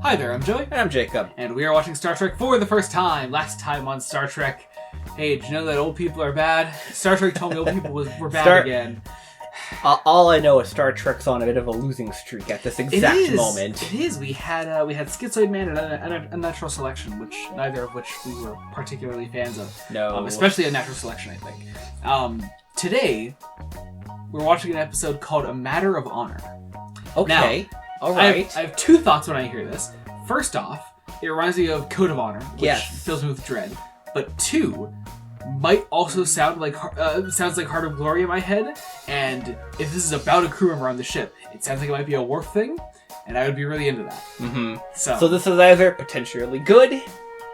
Hi there, I'm Joey. And I'm Jacob. And we are watching Star Trek for the first time. Last time on Star Trek. Hey, did you know that old people are bad? Star Trek told me old people were bad again. All I know is Star Trek's on a bit of a losing streak at this exact moment. It is. We had Schizoid Man and Unnatural Selection, neither of which we were particularly fans of. No. Especially Unnatural Selection, I think. Today, we're watching an episode called A Matter of Honor. Okay. Now, all right. I have two thoughts when I hear this. First off, it reminds me of Code of Honor, which fills me with dread. But two, might also sounds like Heart of Glory in my head. And if this is about a crew member on the ship, it sounds like it might be a Worf thing, and I would be really into that. Mm-hmm. So this is either potentially good,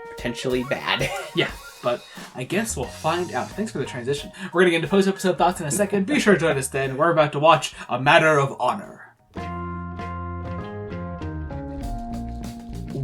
potentially bad. Yeah. But I guess we'll find out. Thanks for the transition. We're going to get into post-episode thoughts in a second. Be sure to join us then. We're about to watch A Matter of Honor.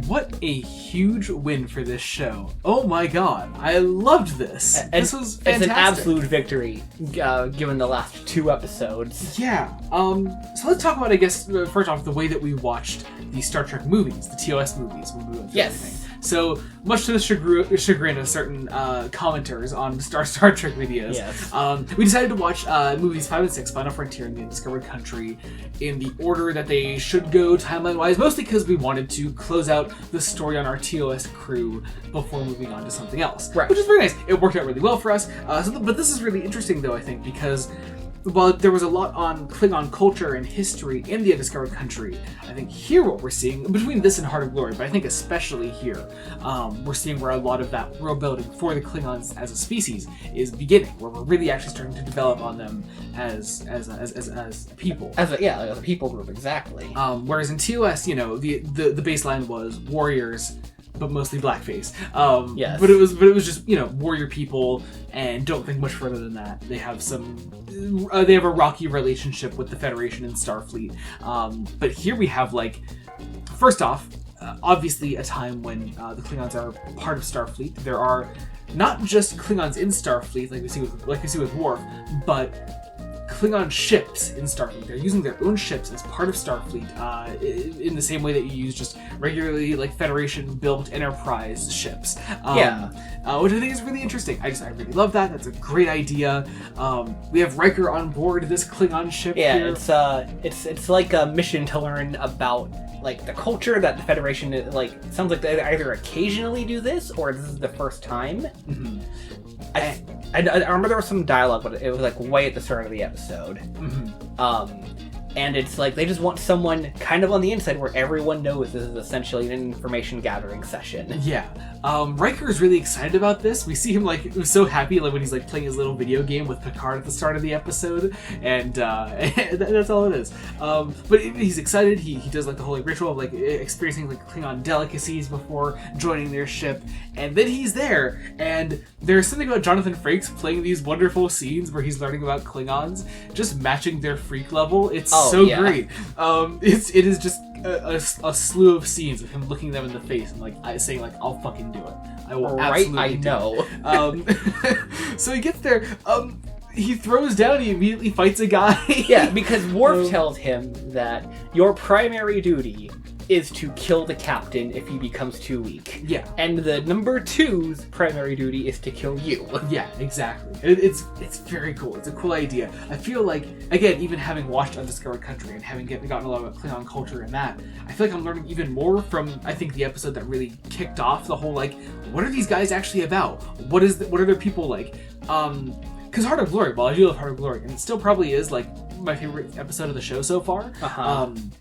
What a huge win for this show. Oh my god. I loved this. This was fantastic. It's an absolute victory, given the last two episodes. Yeah. So let's talk about, I guess, first off, the way that we watched the Star Trek movies, the TOS movies, when we went through everything. So, much to the chagrin of certain commenters on Star Trek videos, we decided to watch movies 5 and 6, Final Frontier and The Undiscovered Country, in the order that they should go timeline-wise, mostly because we wanted to close out the story on our TOS crew before moving on to something else. Right. Which is very nice. It worked out really well for us. But this is really interesting, though, I think, because while there was a lot on Klingon culture and history in The Undiscovered Country, I think here what we're seeing, between this and Heart of Glory, but I think especially here, we're seeing where a lot of that world building for the Klingons as a species is beginning, where we're really actually starting to develop on them as people. As a people group, exactly. Whereas in TOS, the baseline was warriors, but mostly blackface. Yes. But it was just, warrior people, and don't think much further than that. They have they have a rocky relationship with the Federation and Starfleet. But here we have, first off, obviously a time when the Klingons are part of Starfleet. There are not just Klingons in Starfleet, like we see with Worf, but Klingon ships in Starfleet. They're using their own ships as part of Starfleet, in the same way that you use just regularly Federation-built Enterprise ships. Which I think is really interesting. I really love that. That's a great idea. We have Riker on board this Klingon ship. Yeah, here. it's like a mission to learn about the culture that the Federation sounds like they either occasionally do this or this is the first time. Mm-hmm. I remember there was some dialogue, but it was way at the start of the episode. Mm-hmm. And it's they just want someone kind of on the inside where everyone knows this is essentially an information gathering session. Yeah. Riker is really excited about this. We see him so happy when he's playing his little video game with Picard at the start of the episode, and that's all it is. But he's excited. He does the whole ritual of experiencing Klingon delicacies before joining their ship, and then he's there. And there's something about Jonathan Frakes playing these wonderful scenes where he's learning about Klingons, just matching their freak level. It's great. It is just a slew of scenes of him looking them in the face and saying I'll fucking do it. I will absolutely do it. So he gets there. He throws down. He immediately fights a guy. Yeah, because Worf tells him that your primary duty is to kill the captain if he becomes too weak. Yeah. And the number 2's primary duty is to kill you. Yeah, exactly. It's very cool. It's a cool idea. I feel again, even having watched Undiscovered Country and having gotten a lot about Klingon culture and that, I feel I'm learning even more from, I think, the episode that really kicked off the whole, what are these guys actually about? What are their people like? Because Heart of Glory, well, I do love Heart of Glory, and it still probably is, my favorite episode of the show so far.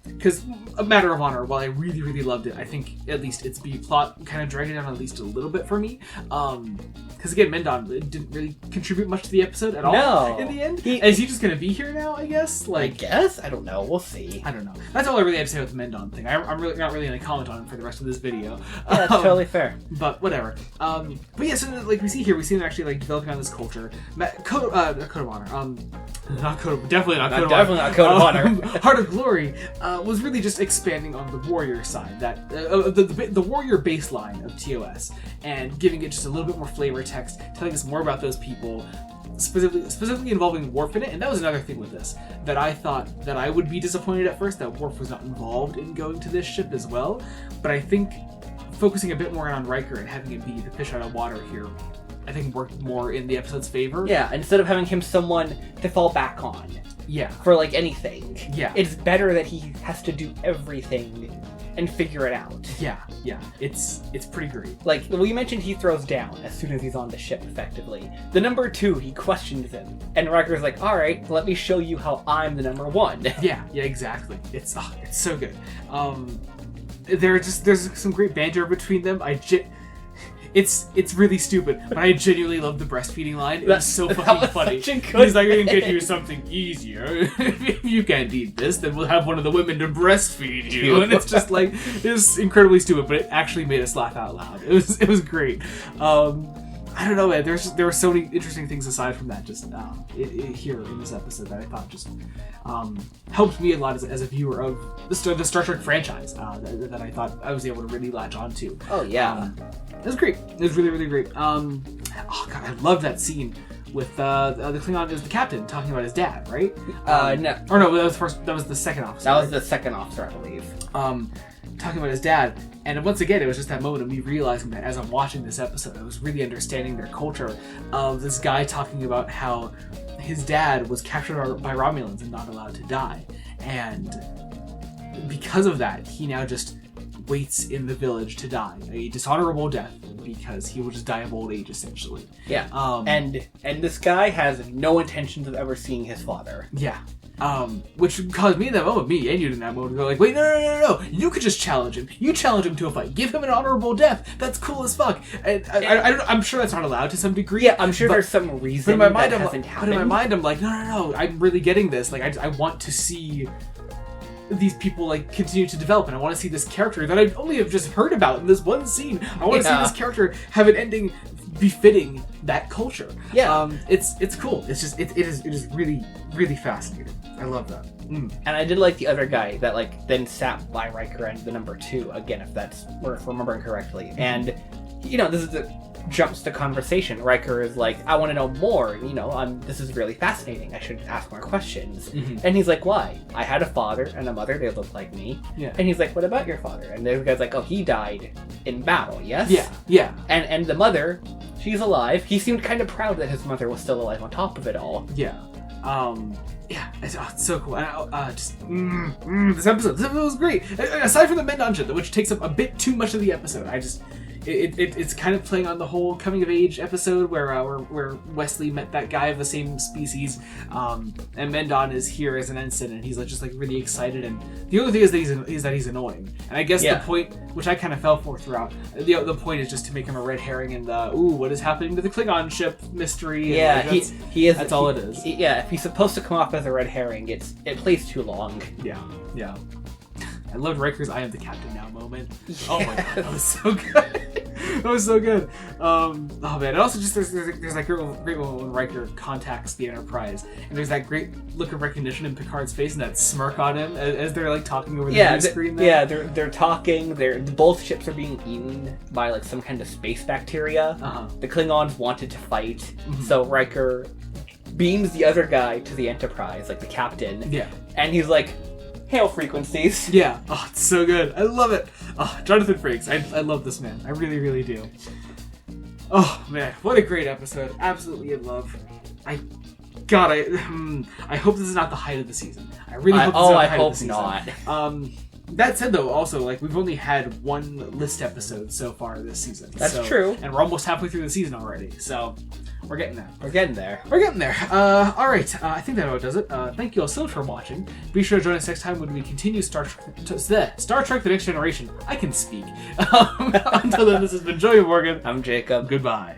Because A Matter of Honor, while I really, really loved it, I think at least its B-plot kind of dragged it down at least a little bit for me. Because again, Mendon didn't really contribute much to the episode at all in the end. Is he just going to be here now, I guess? I guess? I don't know. We'll see. I don't know. That's all I really had to say with the Mendon thing. I'm really not really going to comment on it for the rest of this video. Yeah, that's totally fair. But whatever. But yeah, so we see them actually developing on this culture. Code of Honor. Definitely not Code definitely not Code of Honor. Heart of Glory was really just expanding on the warrior side, that the warrior baseline of TOS, and giving it just a little bit more flavor text, telling us more about those people, specifically involving Worf in it. And that was another thing with this, that I thought that I would be disappointed at first that Worf was not involved in going to this ship as well. But I think focusing a bit more on Riker and having it be the fish out of water here, I think worked more in the episode's favor. Yeah, instead of having him someone to fall back on. Yeah. For like anything. Yeah. It's better that he has to do everything and figure it out. Yeah. It's pretty great. Like, we mentioned he throws down as soon as he's on the ship, effectively. The number 2, he questions him. And Riker's like, alright, let me show you how I'm the number 1. Yeah, exactly. It's so good. There's some great banter between them. It's really stupid, but I genuinely love the breastfeeding line. It was so fucking funny. He's like, I can get you something easier. If you can't eat this, then we'll have one of the women to breastfeed you. And it's just like, it's incredibly stupid, but it actually made us laugh out loud. It was great. I don't know, man. There were so many interesting things aside from that, just here in this episode, that I thought just helped me a lot as a viewer of the Star Trek franchise. That I thought I was able to really latch onto. Oh yeah, it was great. It was really, really great. Oh god, I love that scene with the Klingon as the captain talking about his dad, right? No. Or no, that was the second officer. That was the second officer, I believe. Talking about his dad, and once again, it was just that moment of me realizing that as I'm watching this episode, I was really understanding their culture of this guy talking about how his dad was captured by Romulans and not allowed to die, and because of that, he now just waits in the village to die a dishonorable death because he will just die of old age, essentially. Yeah. And this guy has no intentions of ever seeing his father. Yeah. Which caused me in that moment, me and you in that moment, to go like, wait, no, you could just challenge him. You challenge him to a fight. Give him an honorable death. That's cool as fuck. And I'm sure that's not allowed to some degree. Yeah, I'm sure there's some reason that hasn't happened. But in my mind, I'm like, no, I'm really getting this. Like, I want to see these people like continue to develop, and I want to see this character that I only have just heard about in this one scene. I want to see this character have an ending befitting that culture. Yeah. It's cool. It's just it is really, really fascinating. I love that. And I did like the other guy that like then sat by Riker and the number 2 again, if we're remembering correctly. And this is the jumps to conversation. Riker is like, I want to know more. This is really fascinating. I should ask more questions. Mm-hmm. And he's like, why? I had a father and a mother. They look like me. Yeah. And he's like, what about your father? And the guy's like, oh, he died in battle. Yes. Yeah. And the mother, she's alive. He seemed kind of proud that his mother was still alive on top of it all. Yeah. It's so cool. And this episode was great. Aside from the Mendon shit, which takes up a bit too much of the episode, it's kind of playing on the whole coming of age episode where Wesley met that guy of the same species, and Mendon is here as an ensign, and he's like just like really excited. And the only thing is that he's annoying. And I guess the point, which I kind of fell for throughout, the point is just to make him a red herring in the what is happening to the Klingon ship mystery. Yeah, and he is. That's all it is. If he's supposed to come off as a red herring, it plays too long. Yeah. I loved Riker's "I am the captain now" moment. Yeah. Oh my god, that was so good. That was so good. Oh man, and also just there's that great moment when Riker contacts the Enterprise, and there's that great look of recognition in Picard's face and that smirk on him as they're like talking over the view screen. They're talking. Both ships are being eaten by like some kind of space bacteria. The Klingons wanted to fight, so Riker beams the other guy to the Enterprise, like the captain. Yeah, and he's like, hail frequencies. Yeah. Oh, it's so good. I love it. Oh, Jonathan Frakes. I love this man. I really, really do. Oh, man. What a great episode. Absolutely in love. I hope this is not the height of the season. I really hope this is not the height of the season. Not. That said, though, also, like, we've only had one list episode so far this season. That's true. And we're almost halfway through the season already, so we're getting there. We're getting there. All right. I think that about does it. Thank you all so much for watching. Be sure to join us next time when we continue Star Trek The Next Generation. I can speak. Until then, this has been Joey Morgan. I'm Jacob. Goodbye.